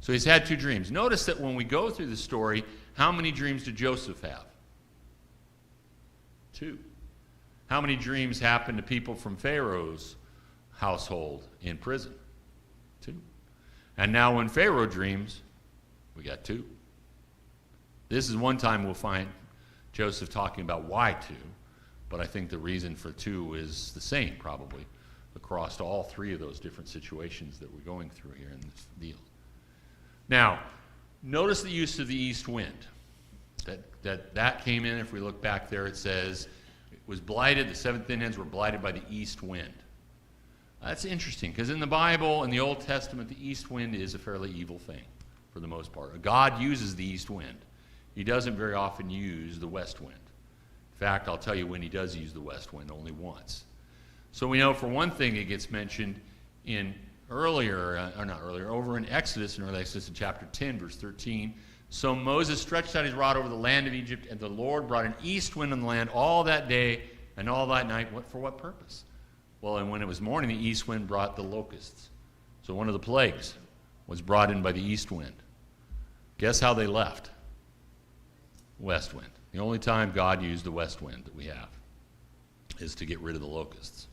So he's had 2 dreams. Notice that when we go through the story, how many dreams did Joseph have? 2. How many dreams happened to people from Pharaoh's household in prison? 2. And now when Pharaoh dreams, we got 2. This is one time we'll find Joseph talking about why 2, but I think the reason for 2 is the same probably across all 3 of those different situations that we're going through here in this deal. Now, notice the use of the east wind. That came in, if we look back there, it says it was blighted, the 7 thin heads were blighted by the east wind. That's interesting, because in the Bible, in the Old Testament, the east wind is a fairly evil thing, for the most part. God uses the east wind. He doesn't very often use the west wind. In fact, I'll tell you when he does use the west wind, only once. So we know, for one thing, it gets mentioned in over in Exodus, in chapter 10, verse 13. So Moses stretched out his rod over the land of Egypt, and the Lord brought an east wind on the land all that day and all that night. For what purpose? Well, and when it was morning, the east wind brought the locusts. So one of the plagues was brought in by the east wind. Guess how they left? West wind. The only time God used the west wind that we have is to get rid of the locusts.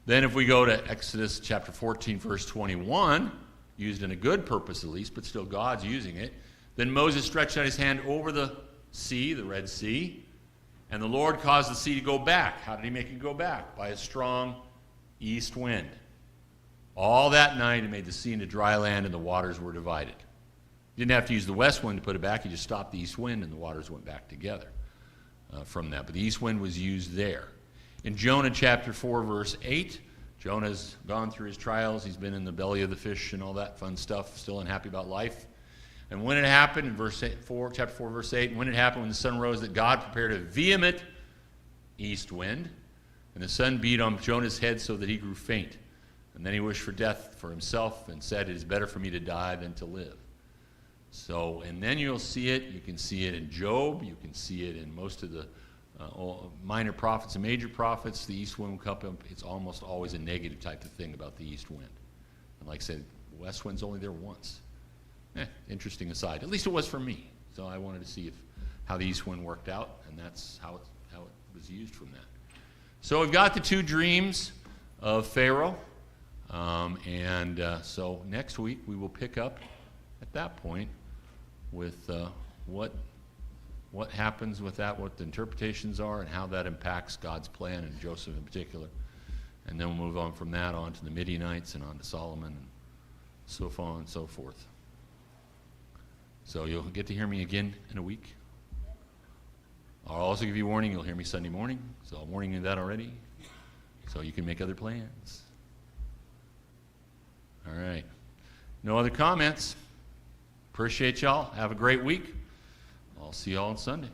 Then if we go to Exodus chapter 14, verse 21, used in a good purpose at least, but still God's using it, then Moses stretched out his hand over the sea, the Red Sea, and the Lord caused the sea to go back. How did he make it go back? By a strong east wind. All that night it made the sea into dry land, and the waters were divided. You didn't have to use the west wind to put it back. You just stopped the east wind, and the waters went back together from that. But the east wind was used there. In Jonah chapter 4, verse 8, Jonah's gone through his trials. He's been in the belly of the fish and all that fun stuff, still unhappy about life. And when it happened, in chapter 4, verse 8, when it happened when the sun rose, that God prepared a vehement east wind, and the sun beat on Jonah's head so that he grew faint. And then he wished for death for himself and said, "It is better for me to die than to live." So, and then you'll see it. You can see it in Job. You can see it in most of the minor prophets and major prophets. The east wind will come up. It's almost always a negative type of thing about the east wind. And like I said, the west wind's only there once. Interesting aside. At least it was for me. So I wanted to see how the east wind worked out, and that's how it was used from that. So we've got the 2 dreams of Pharaoh. So next week we will pick up at that point with what happens with that, what the interpretations are, and how that impacts God's plan, and Joseph in particular. And then we'll move on from that on to the Midianites and on to Solomon and so on and so forth. So you'll get to hear me again in a week. I'll also give you a warning. You'll hear me Sunday morning. So I'm warning you that already. So you can make other plans. All right. No other comments. Appreciate y'all. Have a great week. I'll see y'all on Sunday.